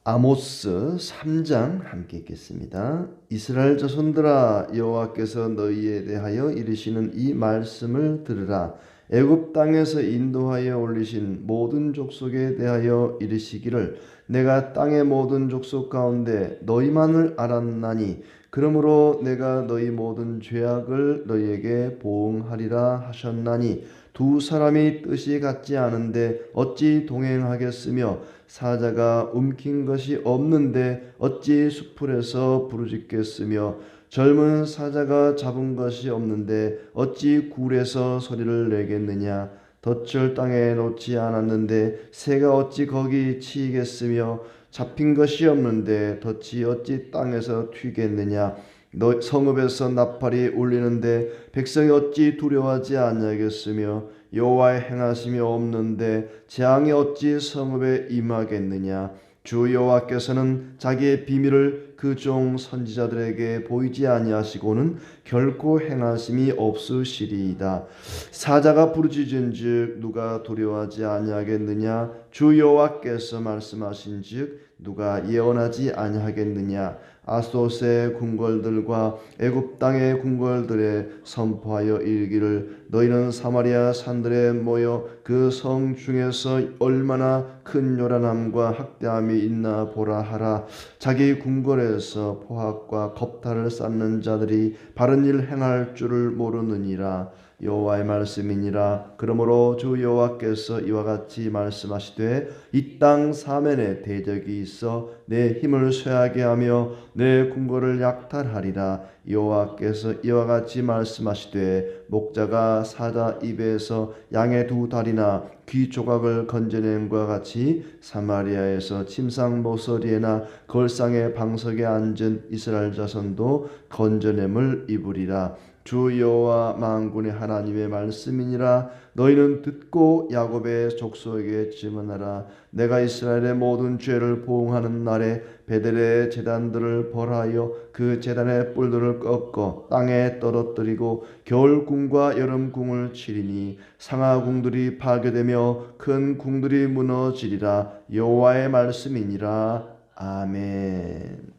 아모스 3장 함께 읽겠습니다. 이스라엘 자손들아, 여호와께서 너희에 대하여 이르시는 이 말씀을 들으라. 애굽 땅에서 인도하여 올리신 모든 족속에 대하여 이르시기를 내가 땅의 모든 족속 가운데 너희만을 알았나니 그러므로 내가 너희 모든 죄악을 너희에게 보응하리라 하셨나니 두 사람이 뜻이 같지 않은데 어찌 동행하겠으며 사자가 움킨 것이 없는데 어찌 수풀에서 부르짖겠으며 젊은 사자가 잡은 것이 없는데 어찌 굴에서 소리를 내겠느냐. 덫을 땅에 놓지 않았는데 새가 어찌 거기 치이겠으며 잡힌 것이 없는데 덫이 어찌 땅에서 튀겠느냐. 너 성읍에서 나팔이 울리는데 백성이 어찌 두려워하지 아니하겠으며 여호와의 행하심이 없는데 재앙이 어찌 성읍에 임하겠느냐. 주 여호와께서는 자기의 비밀을 그 종 선지자들에게 보이지 아니하시고는 결코 행하심이 없으시리이다. 사자가 부르짖은즉 누가 두려워하지 아니하겠느냐. 주 여호와께서 말씀하신즉 누가 예언하지 아니하겠느냐. 아소스의 궁궐들과 애굽 땅의 궁궐들에 선포하여 이르기를 너희는 사마리아 산들에 모여 그 성 중에서 얼마나 큰 요란함과 학대함이 있나 보라 하라. 자기 궁궐에서 포악과 겁탈을 쌓는 자들이 바른 일 행할 줄을 모르느니라. 여호와의 말씀이니라. 그러므로 주 여호와께서 이와 같이 말씀하시되 이 땅 사면에 대적이 있어 내 힘을 쇠하게 하며 내 궁궐을 약탈하리라. 여호와께서 이와 같이 말씀하시되 목자가 사자 입에서 양의 두 다리나 귀 조각을 건져낸과 같이 사마리아에서 침상 모서리에나 걸상의 방석에 앉은 이스라엘 자손도 건져냄을 입으리라. 주 여호와 만군의 하나님의 말씀이니라. 너희는 듣고 야곱의 족속에게 증언하라. 내가 이스라엘의 모든 죄를 보응하는 날에 베델의 제단들을 벌하여 그 제단의 뿔들을 꺾어 땅에 떨어뜨리고 겨울궁과 여름궁을 치리니 상하궁들이 파괴되며 큰 궁들이 무너지리라. 여호와의 말씀이니라. 아멘.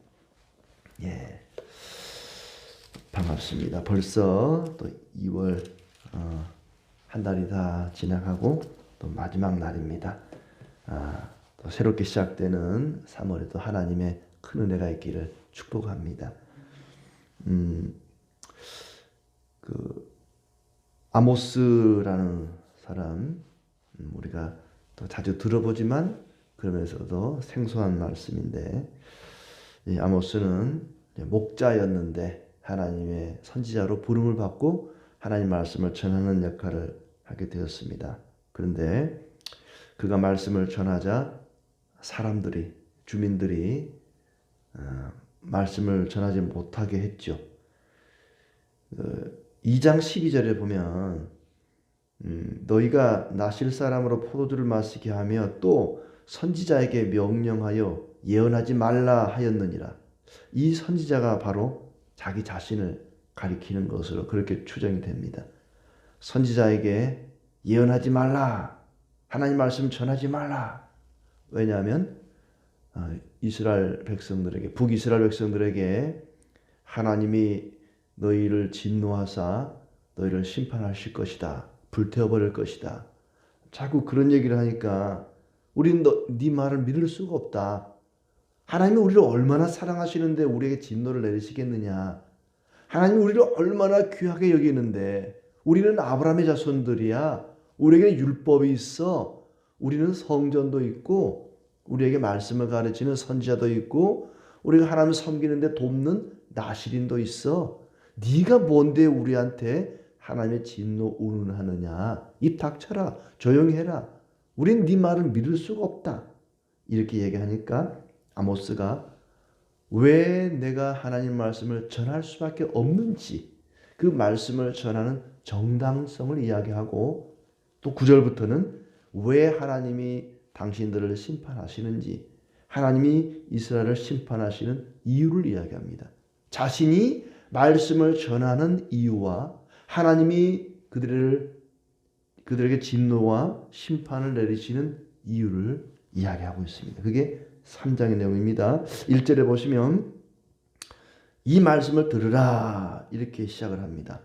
예. 반갑습니다. 벌써 또 2월 한 달이 다 지나가고 또 마지막 날입니다. 또 새롭게 시작되는 3월에도 하나님의 큰 은혜가 있기를 축복합니다. 그 아모스라는 사람 우리가 또 자주 들어보지만 그러면서도 생소한 말씀인데, 이 아모스는 목자였는데 하나님의 선지자로 부름을 받고 하나님 말씀을 전하는 역할을 하게 되었습니다. 그런데 그가 말씀을 전하자 사람들이, 주민들이 말씀을 전하지 못하게 했죠. 2장 12절에 보면 너희가 나실 사람으로 포도주를 마시게 하며 또 선지자에게 명령하여 예언하지 말라 하였느니라. 이 선지자가 바로 자기 자신을 가리키는 것으로 그렇게 추정이 됩니다. 선지자에게 예언하지 말라, 하나님 말씀 전하지 말라. 왜냐하면 이스라엘 백성들에게, 북이스라엘 백성들에게 하나님이 너희를 진노하사 너희를 심판하실 것이다, 불태워버릴 것이다. 자꾸 그런 얘기를 하니까 우리는 네 말을 믿을 수가 없다. 하나님이 우리를 얼마나 사랑하시는데 우리에게 진노를 내리시겠느냐. 하나님이 우리를 얼마나 귀하게 여기는데, 우리는 아브라함의 자손들이야. 우리에게 율법이 있어. 우리는 성전도 있고 우리에게 말씀을 가르치는 선지자도 있고 우리가 하나님 섬기는데 돕는 나실인도 있어. 네가 뭔데 우리한테 하나님의 진노 운운하느냐. 입 닥쳐라. 조용히 해라. 우린 네 말을 믿을 수가 없다. 이렇게 얘기하니까 아모스가 왜 내가 하나님 말씀을 전할 수밖에 없는지, 그 말씀을 전하는 정당성을 이야기하고, 또 9절부터는 왜 하나님이 당신들을 심판하시는지, 하나님이 이스라엘을 심판하시는 이유를 이야기합니다. 자신이 말씀을 전하는 이유와 하나님이 그들에게 진노와 심판을 내리시는 이유를 이야기하고 있습니다. 그게 3장의 내용입니다. 1절에 보시면 이 말씀을 들으라 이렇게 시작을 합니다.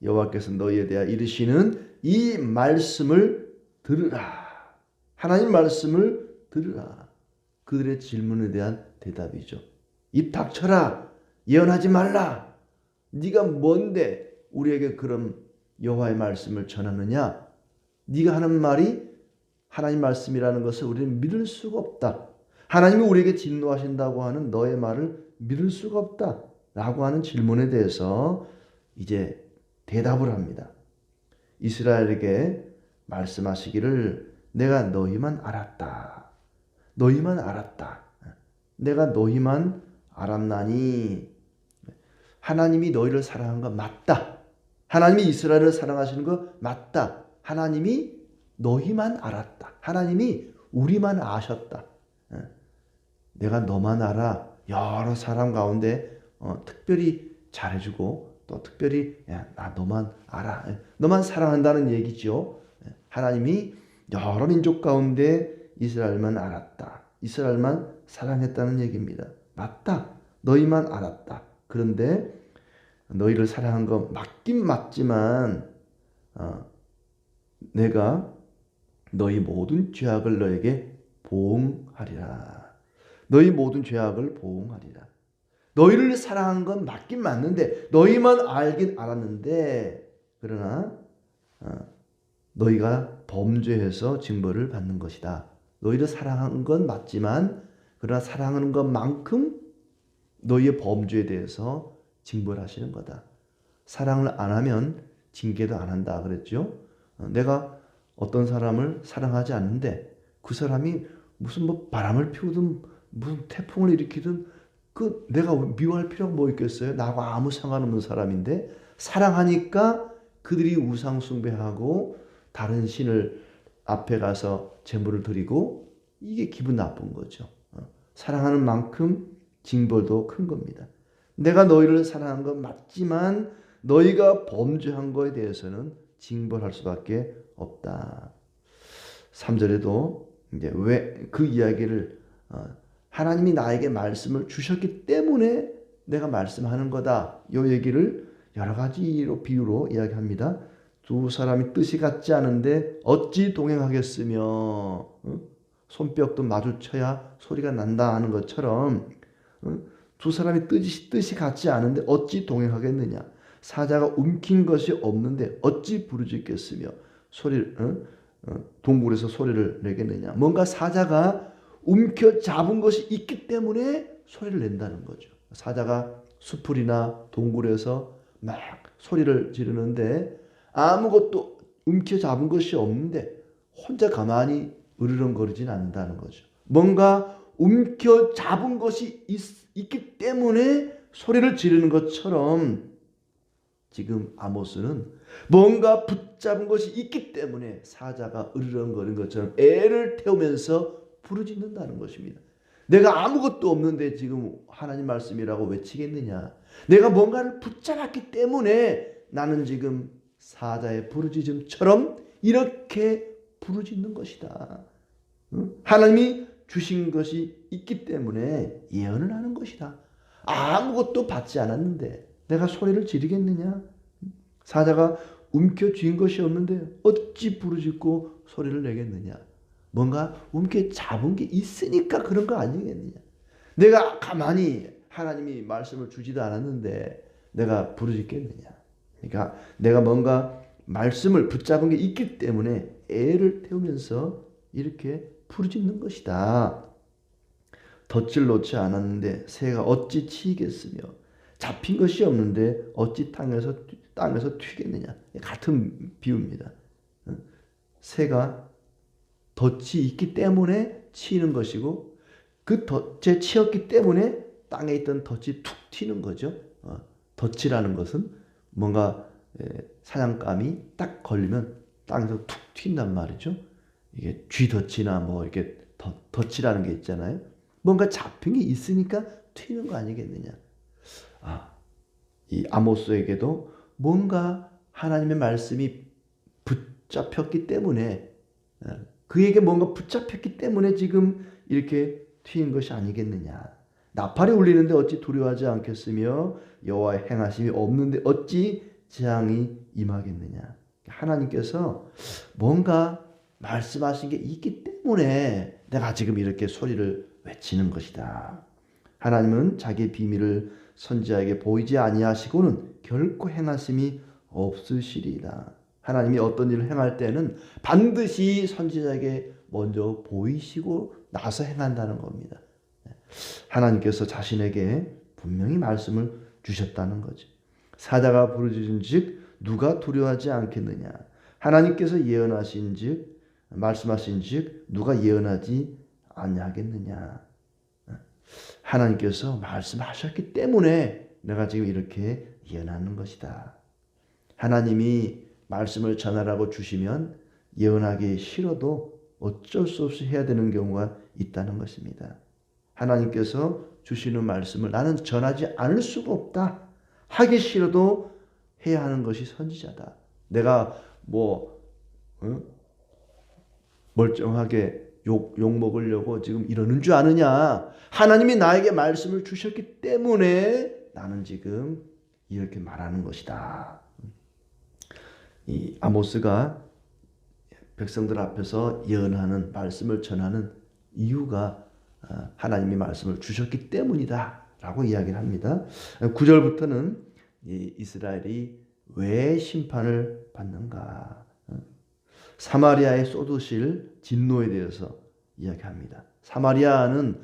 여호와께서 너희에 대하여 이르시는 이 말씀을 들으라. 하나님 말씀을 들으라. 그들의 질문에 대한 대답이죠. 입 닥쳐라. 예언하지 말라. 네가 뭔데 우리에게 그런 여호와의 말씀을 전하느냐? 네가 하는 말이 하나님 말씀이라는 것을 우리는 믿을 수가 없다. 하나님이 우리에게 진노하신다고 하는 너의 말을 믿을 수가 없다. 라고 하는 질문에 대해서 이제 대답을 합니다. 이스라엘에게 말씀하시기를 내가 너희만 알았다. 너희만 알았다. 내가 너희만 알았나니 하나님이 너희를 사랑한 거 맞다. 하나님이 이스라엘을 사랑하시는 거 맞다. 하나님이 너희만 알았다. 하나님이 우리만 아셨다. 내가 너만 알아. 여러 사람 가운데 특별히 잘해주고 또 특별히 나 너만 알아. 너만 사랑한다는 얘기죠. 하나님이 여러 민족 가운데 이스라엘만 알았다. 이스라엘만 사랑했다는 얘기입니다. 맞다. 너희만 알았다. 그런데 너희를 사랑한 거 맞긴 맞지만 내가 너희 모든 죄악을 너에게 보응하리라. 너희 모든 죄악을 보응하리라. 너희를 사랑한 건 맞긴 맞는데 너희만 알긴 알았는데 그러나 너희가 범죄해서 징벌을 받는 것이다. 너희를 사랑한 건 맞지만 그러나 사랑하는 것만큼 너희의 범죄에 대해서 징벌하시는 거다. 사랑을 안 하면 징계도 안 한다 그랬죠. 내가 어떤 사람을 사랑하지 않는데 그 사람이 무슨 뭐 바람을 피우든 무슨 태풍을 일으키든 그 내가 미워할 필요가 뭐 있겠어요? 나하고 아무 상관없는 사람인데 사랑하니까 그들이 우상 숭배하고 다른 신을 앞에 가서 제물을 드리고 이게 기분 나쁜 거죠. 사랑하는 만큼 징벌도 큰 겁니다. 내가 너희를 사랑한 건 맞지만 너희가 범죄한 거에 대해서는 징벌할 수밖에 없다. 3절에도 이제 왜 그 이야기를 하나님이 나에게 말씀을 주셨기 때문에 내가 말씀하는 거다. 이 얘기를 여러 가지로 비유로 이야기합니다. 두 사람이 뜻이 같지 않은데 어찌 동행하겠으며 손뼉도 마주쳐야 소리가 난다 하는 것처럼 두 사람이 뜻이 같지 않은데 어찌 동행하겠느냐. 사자가 움킨 것이 없는데 어찌 부르짖겠으며 동굴에서 소리를 내겠느냐. 뭔가 사자가 움켜 잡은 것이 있기 때문에 소리를 낸다는 거죠. 사자가 수풀이나 동굴에서 막 소리를 지르는데 아무것도 움켜 잡은 것이 없는데 혼자 가만히 으르렁거리진 않는다는 거죠. 뭔가 움켜 잡은 것이 있기 때문에 소리를 지르는 것처럼 지금 아모스는 뭔가 붙잡은 것이 있기 때문에 사자가 으르렁거리는 것처럼 애를 태우면서 부르짖는다는 것입니다. 내가 아무것도 없는데 지금 하나님 말씀이라고 외치겠느냐. 내가 뭔가를 붙잡았기 때문에 나는 지금 사자의 부르짖음처럼 이렇게 부르짖는 것이다. 하나님이 주신 것이 있기 때문에 예언을 하는 것이다. 아무것도 받지 않았는데 내가 소리를 지르겠느냐. 사자가 움켜쥔 것이 없는데 어찌 부르짖고 소리를 내겠느냐. 뭔가 움켜 잡은 게 있으니까 그런 거 아니겠느냐. 내가 가만히 하나님이 말씀을 주지도 않았는데 내가 부르짖겠느냐. 그러니까 내가 뭔가 말씀을 붙잡은 게 있기 때문에 애를 태우면서 이렇게 부르짖는 것이다. 덫을 놓지 않았는데 새가 어찌 치겠으며 잡힌 것이 없는데 어찌 땅에서 튀겠느냐. 같은 비유입니다. 새가 덫이 있기 때문에 치는 것이고 그 덫에 치였기 때문에 땅에 있던 덫이 툭 튀는 거죠. 덫이라는 것은 뭔가 사냥감이 딱 걸리면 땅에서 툭 튄단 말이죠. 이게 쥐덫이나 뭐 이렇게 덫이라는 게 있잖아요. 뭔가 잡힌 게 있으니까 튀는 거 아니겠느냐. 이 아모스에게도 뭔가 하나님의 말씀이 붙잡혔기 때문에 그에게 뭔가 붙잡혔기 때문에 지금 이렇게 튀인 것이 아니겠느냐. 나팔이 울리는데 어찌 두려워하지 않겠으며 여호와의 행하심이 없는데 어찌 재앙이 임하겠느냐. 하나님께서 뭔가 말씀하신 게 있기 때문에 내가 지금 이렇게 소리를 외치는 것이다. 하나님은 자기의 비밀을 선지자에게 보이지 아니하시고는 결코 행하심이 없으시리이다. 하나님이 어떤 일을 행할 때는 반드시 선지자에게 먼저 보이시고 나서 행한다는 겁니다. 하나님께서 자신에게 분명히 말씀을 주셨다는 거죠. 사자가 부르짖은즉 누가 두려워하지 않겠느냐. 하나님께서 예언하신즉 말씀하신즉 누가 예언하지 아니하겠느냐. 하나님께서 말씀하셨기 때문에 내가 지금 이렇게 예언하는 것이다. 하나님이 말씀을 전하라고 주시면 예언하기 싫어도 어쩔 수 없이 해야 되는 경우가 있다는 것입니다. 하나님께서 주시는 말씀을 나는 전하지 않을 수가 없다. 하기 싫어도 해야 하는 것이 선지자다. 내가 멀쩡하게 욕 먹으려고 지금 이러는 줄 아느냐. 하나님이 나에게 말씀을 주셨기 때문에 나는 지금 이렇게 말하는 것이다. 이 아모스가 백성들 앞에서 예언하는 말씀을 전하는 이유가 하나님이 말씀을 주셨기 때문이다 라고 이야기를 합니다. 9절부터는 이스라엘이 왜 심판을 받는가, 사마리아에 쏟으실 진노에 대해서 이야기합니다. 사마리아는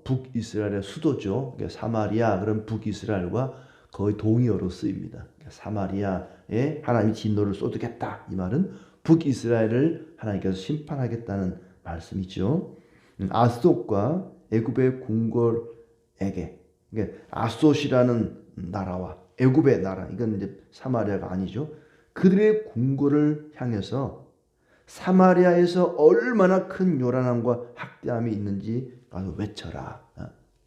북이스라엘의 수도죠. 사마리아 그럼 북이스라엘과 거의 동의어로 쓰입니다. 사마리아에 하나님이 진노를 쏟으겠다. 이 말은 북이스라엘을 하나님께서 심판하겠다는 말씀이죠. 아스돗과 애굽의 궁궐에게, 아스돗이라는 나라와 애굽의 나라, 이건 이제 사마리아가 아니죠. 그들의 궁궐을 향해서 사마리아에서 얼마나 큰 요란함과 학대함이 있는지 가서 외쳐라.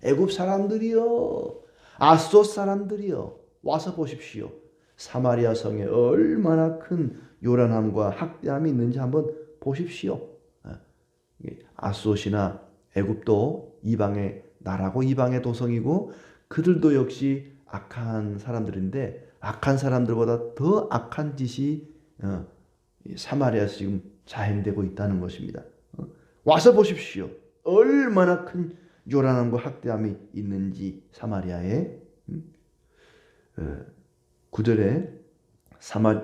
애굽 사람들이여, 아스돗 사람들이여, 와서 보십시오. 사마리아 성에 얼마나 큰 요란함과 학대함이 있는지 한번 보십시오. 아스돗이나 애굽도 이방의 나라고 이방의 도성이고 그들도 역시 악한 사람들인데 악한 사람들보다 더 악한 짓이 사마리아에서 지금 자행되고 있다는 것입니다. 와서 보십시오. 얼마나 큰 요란함과 학대함이 있는지 사마리아에. 9절에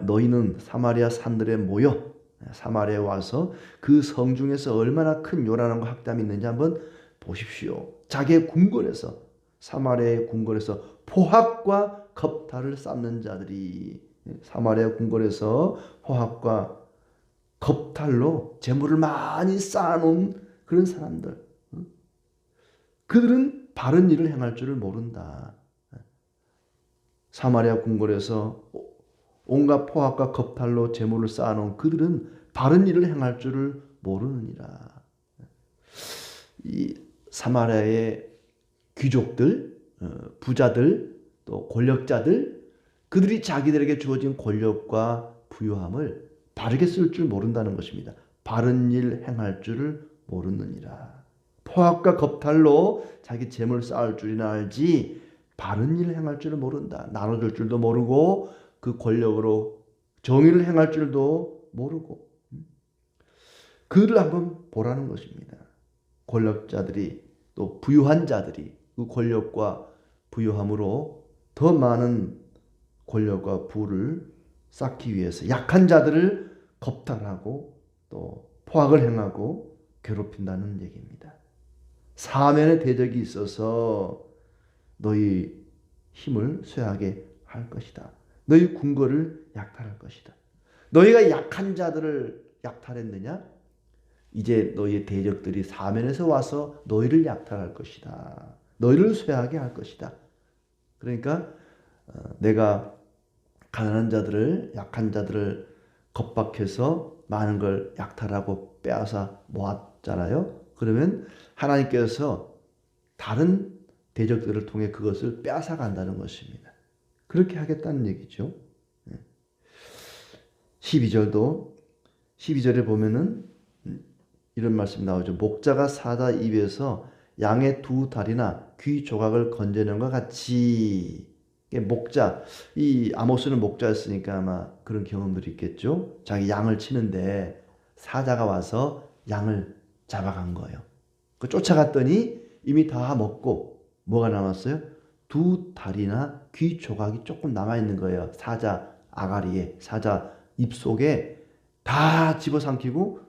너희는 사마리아 산들에 모여 사마리아에 와서 그 성중에서 얼마나 큰 요란함과 학대함이 있는지 한번 보십시오. 자기의 궁궐에서, 사마리아의 궁궐에서 포학과 겁탈을 쌓는 자들이, 사마리아 궁궐에서 포학과 겁탈로 재물을 많이 쌓아놓은 그런 사람들, 그들은 바른 일을 행할 줄을 모른다. 사마리아 궁궐에서 온갖 포악과 겁탈로 재물을 쌓아놓은 그들은 바른 일을 행할 줄을 모르느니라. 이 사마리아의 귀족들, 부자들, 또 권력자들, 그들이 자기들에게 주어진 권력과 부유함을 바르게 쓸 줄 모른다는 것입니다. 바른 일 행할 줄을 모르느니라. 포악과 겁탈로 자기 재물 쌓을 줄이나 알지 바른 일을 행할 줄을 모른다. 나눠줄 줄도 모르고 그 권력으로 정의를 행할 줄도 모르고. 그를 한번 보라는 것입니다. 권력자들이 또 부유한 자들이 그 권력과 부유함으로 더 많은 권력과 부를 쌓기 위해서 약한 자들을 겁탈하고 또 포악을 행하고 괴롭힌다는 얘기입니다. 사면의 대적이 있어서 너희 힘을 쇠하게 할 것이다. 너희 궁궐을 약탈할 것이다. 너희가 약한 자들을 약탈했느냐? 이제 너희의 대적들이 사면에서 와서 너희를 약탈할 것이다. 너희를 쇠하게 할 것이다. 그러니까 내가 가난한 자들을, 약한 자들을 겁박해서 많은 걸 약탈하고 빼앗아 모았잖아요. 그러면 하나님께서 다른 대적들을 통해 그것을 빼앗아 간다는 것입니다. 그렇게 하겠다는 얘기죠. 12절에 보면은 이런 말씀이 나오죠. 목자가 사자 입에서 양의 두 다리나 귀 조각을 건져낸 것 같이. 목자, 이 아모스는 목자였으니까 아마 그런 경험들이 있겠죠. 자기 양을 치는데 사자가 와서 양을 잡아간 거예요. 그 쫓아갔더니 이미 다 먹고 뭐가 남았어요? 두 다리나 귀 조각이 조금 남아있는 거예요. 사자 아가리에, 사자 입속에 다 집어삼키고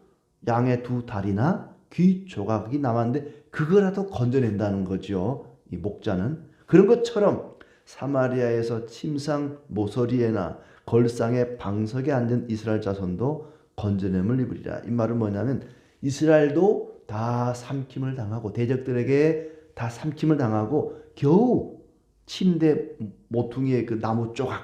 양의 두 다리나 귀 조각이 남았는데 그거라도 건져낸다는 거죠. 이 목자는. 그런 것처럼 사마리아에서 침상 모서리에나 걸상의 방석에 앉은 이스라엘 자손도 건져냄을 입으리라. 이 말은 뭐냐면 이스라엘도 다 삼킴을 당하고 대적들에게 다 삼킴을 당하고 겨우 침대 모퉁이의 그 나무 조각,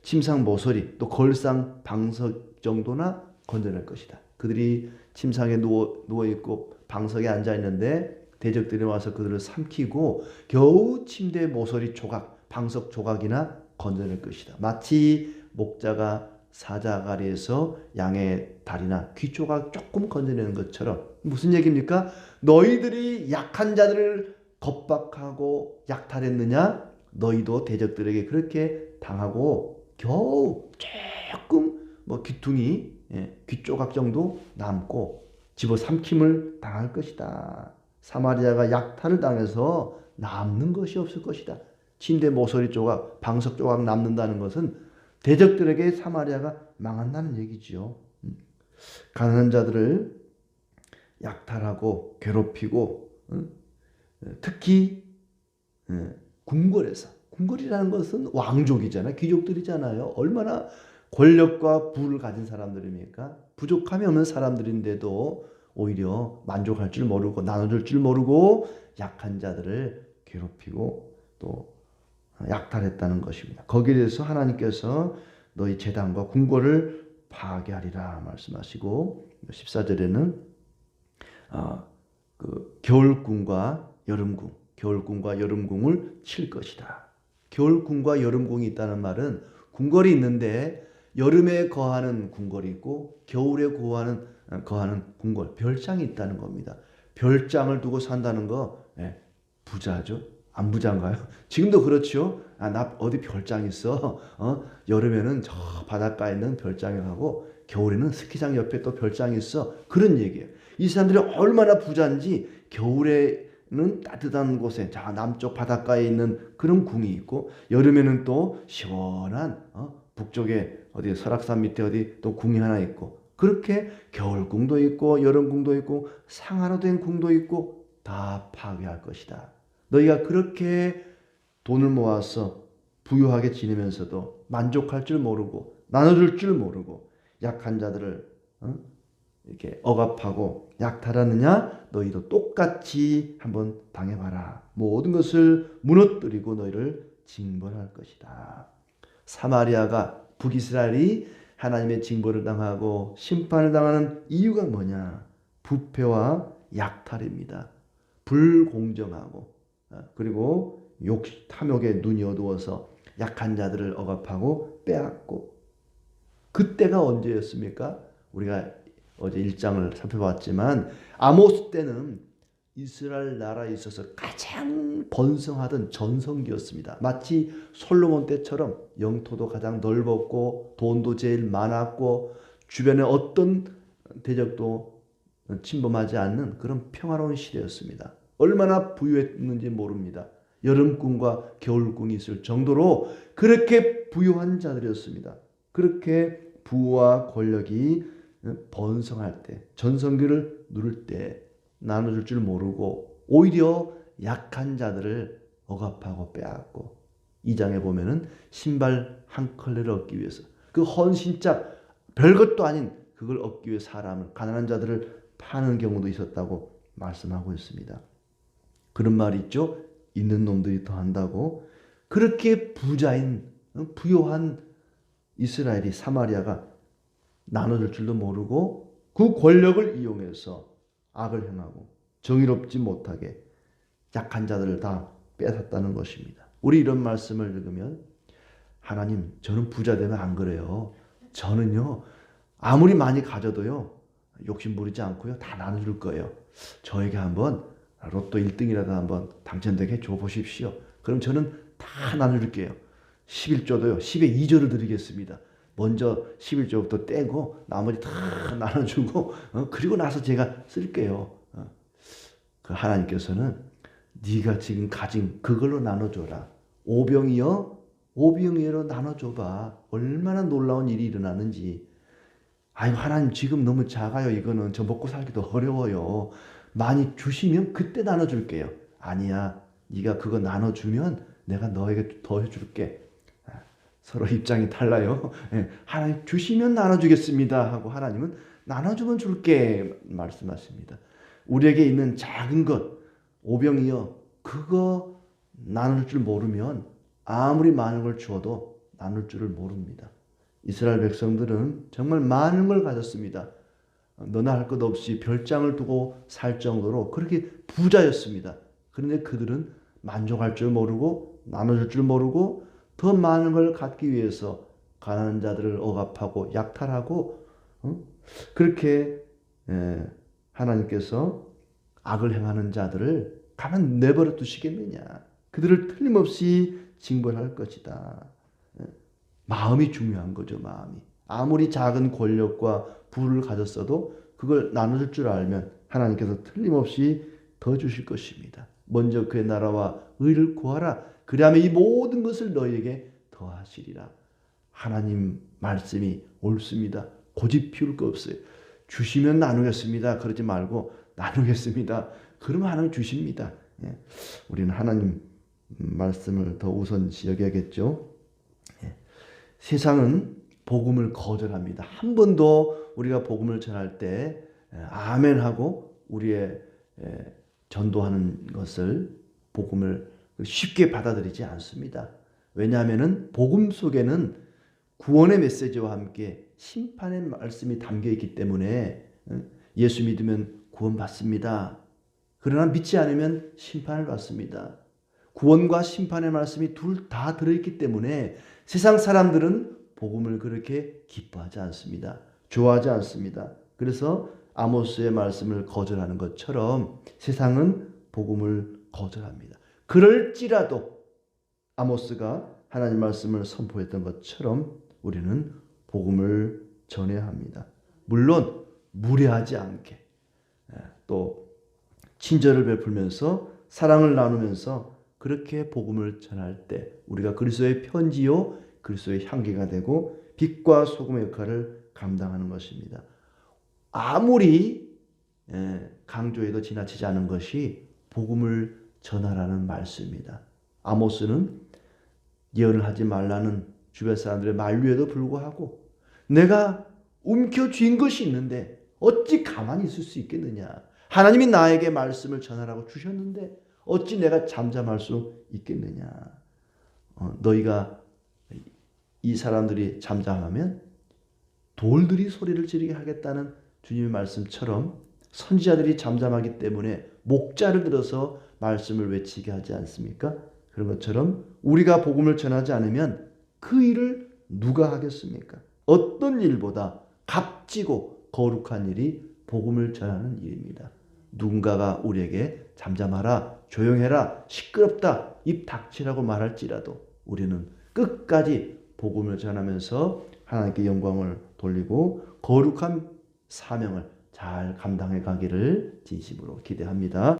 침상 모서리, 또 걸상 방석 정도나 건져낼 것이다. 그들이 침상에 누워 있고 방석에 앉아 있는데 대적들이 와서 그들을 삼키고 겨우 침대 모서리 조각, 방석 조각이나 건져낼 것이다. 마치 목자가 사자가리에서 양의 다리나 귀 조각 조금 건져내는 것처럼. 무슨 얘기입니까? 너희들이 약한 자들을 겁박하고 약탈했느냐? 너희도 대적들에게 그렇게 당하고 겨우 조금 귀퉁이, 귀 조각 정도 남고 집어삼킴을 당할 것이다. 사마리아가 약탈을 당해서 남는 것이 없을 것이다. 침대 모서리 조각, 방석 조각 남는다는 것은 대적들에게 사마리아가 망한다는 얘기지요. 가난한 자들을 약탈하고 괴롭히고, 특히 궁궐에서, 궁궐이라는 것은 왕족이잖아요. 귀족들이잖아요. 얼마나 권력과 부를 가진 사람들입니까? 부족함이 없는 사람들인데도 오히려 만족할 줄 모르고 나눠줄 줄 모르고 약한 자들을 괴롭히고 또 약탈했다는 것입니다. 거기에 대해서 하나님께서 너희 제단과 궁궐을 파괴하리라 말씀하시고 14절에는 그 겨울궁과 여름궁, 겨울궁과 여름궁을 칠 것이다. 겨울궁과 여름궁이 있다는 말은 궁궐이 있는데 여름에 거하는 궁궐이 있고 겨울에 거하는 궁궐, 별장이 있다는 겁니다. 별장을 두고 산다는 거 부자죠. 안 부자인가요? 지금도 그렇죠. 나 어디 별장 있어. 여름에는 저 바닷가에 있는 별장에 가고 겨울에는 스키장 옆에 또 별장이 있어. 그런 얘기예요. 이 사람들이 얼마나 부자인지 겨울에는 따뜻한 곳에 자 남쪽 바닷가에 있는 그런 궁이 있고 여름에는 또 시원한 북쪽에 어디 설악산 밑에 어디 또 궁이 하나 있고 그렇게 겨울궁도 있고 여름궁도 있고 상하로 된 궁도 있고 다 파괴할 것이다. 너희가 그렇게 돈을 모아서 부유하게 지내면서도 만족할 줄 모르고 나눠줄 줄 모르고 약한 자들을 이렇게 억압하고 약탈하느냐? 너희도 똑같이 한번 당해봐라. 모든 것을 무너뜨리고 너희를 징벌할 것이다. 사마리아가 북이스라엘이 하나님의 징벌을 당하고 심판을 당하는 이유가 뭐냐? 부패와 약탈입니다. 불공정하고 그리고 탐욕에 눈이 어두워서 약한 자들을 억압하고 빼앗고 그때가 언제였습니까? 우리가 어제 1장을 살펴봤지만 아모스 때는 이스라엘 나라에 있어서 가장 번성하던 전성기였습니다. 마치 솔로몬 때처럼 영토도 가장 넓었고 돈도 제일 많았고 주변에 어떤 대적도 침범하지 않는 그런 평화로운 시대였습니다. 얼마나 부유했는지 모릅니다. 여름궁과 겨울궁이 있을 정도로 그렇게 부유한 자들이었습니다. 그렇게 부와 권력이 번성할 때, 전성기를 누릴 때 나눠줄 줄 모르고 오히려 약한 자들을 억압하고 빼앗고 2장에 보면은 신발 한 컬레를 얻기 위해서 그 헌신짝 별것도 아닌 그걸 얻기 위해 사람을 가난한 자들을 파는 경우도 있었다고 말씀하고 있습니다. 그런 말이 있죠. 있는 놈들이 더 한다고. 그렇게 부자인 부유한 이스라엘이 사마리아가 나눠줄 줄도 모르고 그 권력을 이용해서 악을 행하고 정의롭지 못하게 약한 자들을 다 뺏었다는 것입니다. 우리 이런 말씀을 읽으면 하나님 저는 부자 되면 안 그래요. 저는요 아무리 많이 가져도요 욕심 부리지 않고요. 다 나눠줄 거예요. 저에게 한번 로또 1등이라도 한번 당첨되게 줘 보십시오. 그럼 저는 다 나눠줄게요. 11조도요. 10의 2조를 드리겠습니다. 먼저 11조부터 떼고 나머지 다 나눠주고 그리고 나서 제가 쓸게요. 그 하나님께서는 네가 지금 가진 그걸로 나눠줘라. 오병이어 오병이어로 나눠줘봐. 얼마나 놀라운 일이 일어나는지. 아이고 하나님 지금 너무 작아요. 이거는 저 먹고 살기도 어려워요. 많이 주시면 그때 나눠줄게요. 아니야. 네가 그거 나눠주면 내가 너에게 더 해줄게. 서로 입장이 달라요. 하나님 주시면 나눠주겠습니다 하고 하나님은 나눠주면 줄게 말씀하십니다. 우리에게 있는 작은 것 오병이어 그거 나눌 줄 모르면 아무리 많은 걸 주어도 나눌 줄을 모릅니다. 이스라엘 백성들은 정말 많은 걸 가졌습니다. 너나 할 것 없이 별장을 두고 살 정도로 그렇게 부자였습니다. 그런데 그들은 만족할 줄 모르고 나눠줄 줄 모르고 더 많은 걸 갖기 위해서 가난한 자들을 억압하고 약탈하고 그렇게 하나님께서 악을 행하는 자들을 가만 내버려 두시겠느냐. 그들을 틀림없이 징벌할 것이다. 마음이 중요한 거죠. 마음이. 아무리 작은 권력과 부를 가졌어도 그걸 나눠줄 줄 알면 하나님께서 틀림없이 더 주실 것입니다. 먼저 그의 나라와 의를 구하라. 그리하면 이 모든 것을 너희에게 더하시리라. 하나님 말씀이 옳습니다. 고집 피울 거 없어요. 주시면 나누겠습니다. 그러지 말고 나누겠습니다. 그러면 하나님 주십니다. 우리는 하나님 말씀을 더 우선시 여겨야겠죠. 세상은 복음을 거절합니다. 한 번도 우리가 복음을 전할 때 아멘 하고 우리의 전도하는 것을 복음을 쉽게 받아들이지 않습니다. 왜냐하면 복음 속에는 구원의 메시지와 함께 심판의 말씀이 담겨 있기 때문에 예수 믿으면 구원받습니다. 그러나 믿지 않으면 심판을 받습니다. 구원과 심판의 말씀이 둘 다 들어있기 때문에 세상 사람들은 복음을 그렇게 기뻐하지 않습니다. 좋아하지 않습니다. 그래서 아모스의 말씀을 거절하는 것처럼 세상은 복음을 거절합니다. 그럴지라도 아모스가 하나님 말씀을 선포했던 것처럼 우리는 복음을 전해야 합니다. 물론 무례하지 않게 또 친절을 베풀면서 사랑을 나누면서 그렇게 복음을 전할 때 우리가 그리스도의 편지요 그리스도의 향기가 되고 빛과 소금의 역할을 감당하는 것입니다. 아무리 강조해도 지나치지 않은 것이 복음을 전하라는 말씀입니다. 아모스는 예언을 하지 말라는 주변 사람들의 만류에도 불구하고 내가 움켜쥔 것이 있는데 어찌 가만히 있을 수 있겠느냐. 하나님이 나에게 말씀을 전하라고 주셨는데 어찌 내가 잠잠할 수 있겠느냐. 너희가 이 사람들이 잠잠하면 돌들이 소리를 지르게 하겠다는 주님의 말씀처럼 선지자들이 잠잠하기 때문에 목자를 들어서 말씀을 외치게 하지 않습니까? 그런 것처럼 우리가 복음을 전하지 않으면 그 일을 누가 하겠습니까? 어떤 일보다 값지고 거룩한 일이 복음을 전하는 일입니다. 누군가가 우리에게 잠잠하라, 조용해라, 시끄럽다, 입 닥치라고 말할지라도 우리는 끝까지 복음을 전하면서 하나님께 영광을 돌리고 거룩한 사명을 잘 감당해 가기를 진심으로 기대합니다.